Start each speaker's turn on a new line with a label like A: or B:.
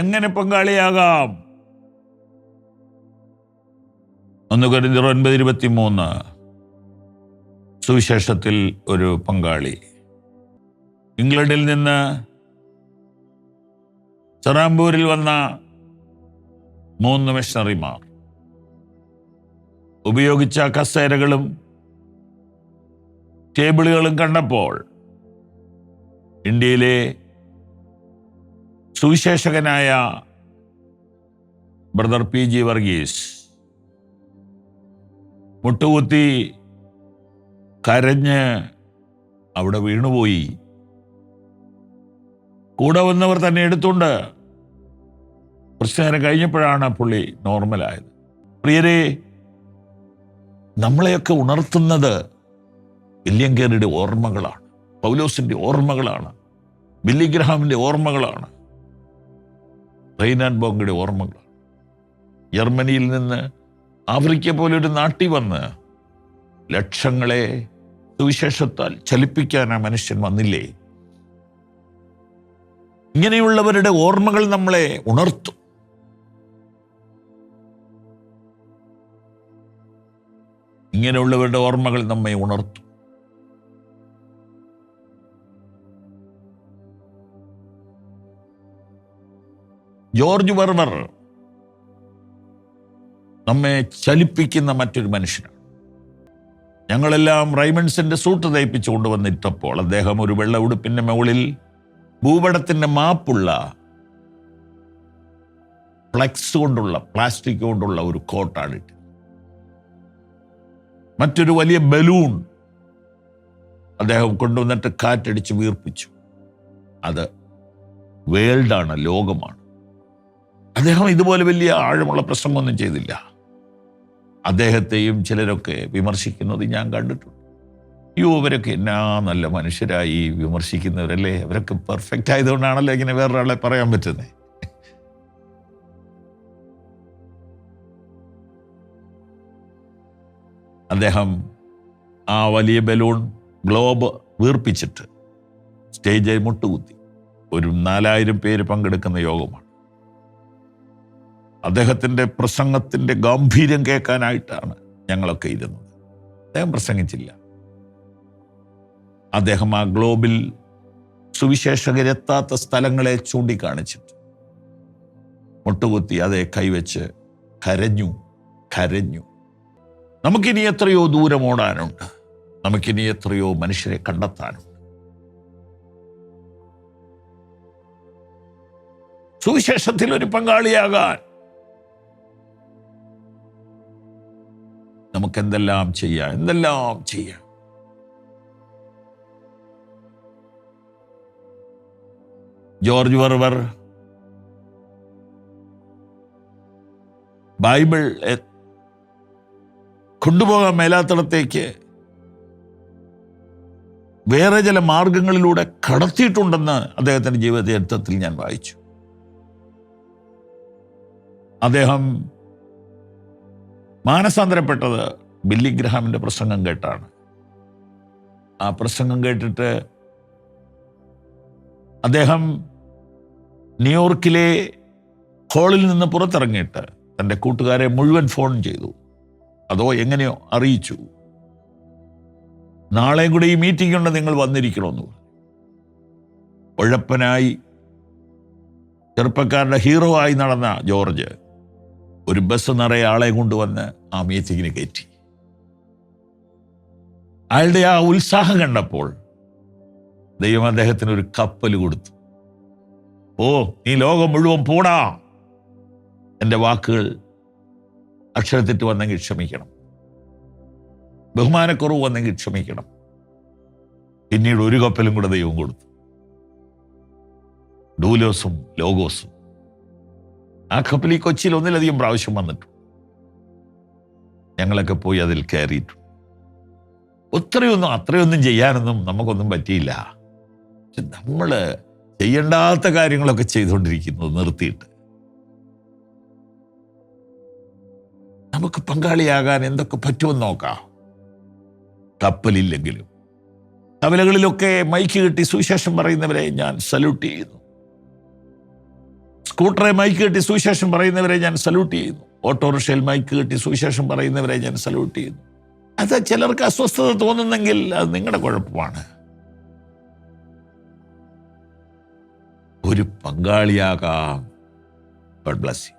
A: എങ്ങനെ പങ്കാളിയാകാം? 1 കൊരിന്ത്യർ 9:23 സുവിശേഷത്തിൽ ഒരു പങ്കാളി. ഇംഗ്ലണ്ടിൽ നിന്ന് ചെറാമ്പൂരിൽ വന്ന 3 മിഷണറിമാർ ഉപയോഗിച്ച കസേരകളും ടേബിളുകളും കണ്ടപ്പോൾ ഇന്ത്യയിലെ സുവിശേഷകനായ ബ്രദർ PG വർഗീസ് മുട്ടുകുത്തി കരഞ്ഞ് അവിടെ വീണുപോയി. കൂടെ വന്നവർ തന്നെ എടുത്തുകൊണ്ട് കുറച്ചു നേരം കഴിഞ്ഞപ്പോഴാണ് പുള്ളി നോർമലായത്. പ്രിയരെ, നമ്മളെയൊക്കെ ഉണർത്തുന്നത് വില്യം കേറിയുടെ ഓർമ്മകളാണ്, പൗലോസിന്റെ ഓർമ്മകളാണ്, ബില്ലി ഗ്രഹാമിന്റെ ഓർമ്മകളാണ്, റെയ്നാഡ് ബോങ്കയുടെ ഓർമ്മകളാണ്. ജർമ്മനിയിൽ നിന്ന് ആഫ്രിക്ക പോലൊരു നാട്ടിൽ വന്ന് ലക്ഷങ്ങളെ സുവിശേഷത്താൽ ചലിപ്പിക്കാൻ ആ മനുഷ്യൻ വന്നില്ലേ? ഇങ്ങനെയുള്ളവരുടെ ഓർമ്മകൾ നമ്മളെ ഉണർത്തും. ഇങ്ങനെയുള്ളവരുടെ ഓർമ്മകൾ നമ്മെ ഉണർത്തും. ജോർജ് വെർവർ നമ്മെ ചലിപ്പിക്കുന്ന മറ്റൊരു മനുഷ്യനാണ്. ഞങ്ങളെല്ലാം റൈമൺസിന്റെ സൂട്ട് തയ്പ്പിച്ചു കൊണ്ടുവന്നിട്ടപ്പോൾ അദ്ദേഹം ഒരു വെള്ള ഉടുപ്പിന്റെ മുകളിൽ ഭൂപടത്തിന്റെ മാപ്പുള്ള ഫ്ലെക്സ് കൊണ്ടുള്ള പ്ലാസ്റ്റിക് കൊണ്ടുള്ള ഒരു കോട്ടാണ് ഇട്ടത്. മറ്റൊരു വലിയ ബലൂൺ അദ്ദേഹം കൊണ്ടുവന്നിട്ട് കാറ്റടിച്ച് വീർപ്പിച്ചു. അത് വേൾഡാണ്, ലോകമാണ്. അദ്ദേഹം ഇതുപോലെ വലിയ ആഴമുള്ള പ്രസംഗമൊന്നും ചെയ്തില്ല. അദ്ദേഹത്തെയും ചിലരൊക്കെ വിമർശിക്കുന്നത് ഞാൻ കണ്ടിട്ടുണ്ട്. ഇവരൊക്കെ എന്നാ നല്ല മനുഷ്യരായി വിമർശിക്കുന്നവരല്ലേ, അവരൊക്കെ പെർഫെക്റ്റ് ആയതുകൊണ്ടാണല്ലോ ഇങ്ങനെ വേറൊരാളെ പറയാൻ പറ്റുന്നത്. അദ്ദേഹം ആ വലിയ ബലൂൺ ഗ്ലോബ് വീർപ്പിച്ചിട്ട് സ്റ്റേജിൽ മുട്ടുകുത്തി. ഒരു 4000 പേര് പങ്കെടുക്കുന്ന യോഗമാണ്. അദ്ദേഹത്തിൻ്റെ പ്രസംഗത്തിൻ്റെ ഗാംഭീര്യം കേൾക്കാനായിട്ടാണ് ഞങ്ങളൊക്കെ ഇരുന്നത്. അദ്ദേഹം പ്രസംഗിച്ചില്ല. അദ്ദേഹം ആ ഗ്ലോബിൽ സുവിശേഷകരെത്താത്ത സ്ഥലങ്ങളെ ചൂണ്ടിക്കാണിച്ചിട്ട് മുട്ടുകുത്തി അതേ കൈവച്ച് കരഞ്ഞു. നമുക്കിനി എത്രയോ ദൂരം ഓടാനുണ്ട്. നമുക്കിനി എത്രയോ മനുഷ്യരെ കണ്ടെത്താനുണ്ട്. സുവിശേഷത്തിൽ ഒരു പങ്കാളിയാകാൻ നമുക്കെന്തെല്ലാം ചെയ്യാം. ജോർജ് വെർവർ ബൈബിൾ കൊണ്ടുപോകാൻ മേലാത്തടത്തേക്ക് വേറെ ചില മാർഗങ്ങളിലൂടെ കടത്തിയിട്ടുണ്ടെന്ന് അദ്ദേഹത്തിൻ്റെ ജീവിതചരിത്രത്തിൽ ഞാൻ വായിച്ചു. അദ്ദേഹം മാനസാന്തരപ്പെട്ടത് ബില്ലി ഗ്രഹാമിൻ്റെ പ്രസംഗം കേട്ടാണ്. ആ പ്രസംഗം കേട്ടിട്ട് അദ്ദേഹം ന്യൂയോർക്കിലെ ഹാളിൽ നിന്ന് പുറത്തിറങ്ങിയിട്ട് തൻ്റെ കൂട്ടുകാരെ മുഴുവൻ ഫോൺ ചെയ്തു. അതോ എങ്ങനെയോ അറിയിച്ചു, നാളെയും കൂടി ഈ മീറ്റിംഗ് ഉണ്ട്, നിങ്ങൾ വന്നിരിക്കണമെന്ന് പറഞ്ഞു. ഉഴപ്പനായി ചെറുപ്പക്കാരുടെ ഹീറോ ആയി നടന്ന ജോർജ് ഒരു ബസ് നിറയെ ആളെ കൊണ്ടുവന്ന് ആ മീറ്റിങ്ങിന് കയറ്റി. അയാളുടെ ആ ഉത്സാഹം കണ്ടപ്പോൾ ദൈവം അദ്ദേഹത്തിന് ഒരു കപ്പൽ കൊടുത്തു. ഓ, നീ ലോകം മുഴുവൻ പോടാ, എൻ്റെ വാക്കുകൾ അക്ഷരത്തെറ്റ് വന്നെങ്കിൽ ക്ഷമിക്കണം, ബഹുമാനക്കുറവ് വന്നെങ്കിൽ ക്ഷമിക്കണം. പിന്നീട് ഒരു കപ്പലും കൂടെ ദൈവം കൊടുത്തു, ഡൂലോസും ലോഗോസും. ആ കപ്പൽ ഈ കൊച്ചിയിൽ ഒന്നിലധികം പ്രാവശ്യം വന്നിട്ടു. ഞങ്ങളൊക്കെ പോയി അതിൽ കയറിയിട്ടു. അത്രയൊന്നും ചെയ്യാനൊന്നും നമുക്കൊന്നും പറ്റിയില്ല. നമ്മൾ ചെയ്യേണ്ടാത്ത കാര്യങ്ങളൊക്കെ ചെയ്തുകൊണ്ടിരിക്കുന്നത് നിർത്തിയിട്ട് നമുക്ക് പങ്കാളിയാകാൻ എന്തൊക്കെ പറ്റുമെന്ന് നോക്കാം. കപ്പലില്ലെങ്കിലും കവലകളിലൊക്കെ മൈക്ക് കിട്ടി സുവിശേഷം പറയുന്നവരെ ഞാൻ സല്യൂട്ട് ചെയ്യുന്നു. സ്കൂട്ടറെ മൈക്ക് കെട്ടി സുവിശേഷം പറയുന്നവരെ ഞാൻ സല്യൂട്ട് ചെയ്യുന്നു. ഓട്ടോറിക്ഷയിൽ മൈക്ക് കെട്ടി സുവിശേഷം പറയുന്നവരെ ഞാൻ സല്യൂട്ട് ചെയ്യുന്നു. അത് ചിലർക്ക് അസ്വസ്ഥത തോന്നുന്നെങ്കിൽ അത് നിങ്ങളുടെ കുഴപ്പമാണ്. ഒരു പങ്കാളിയാകാം. God bless you.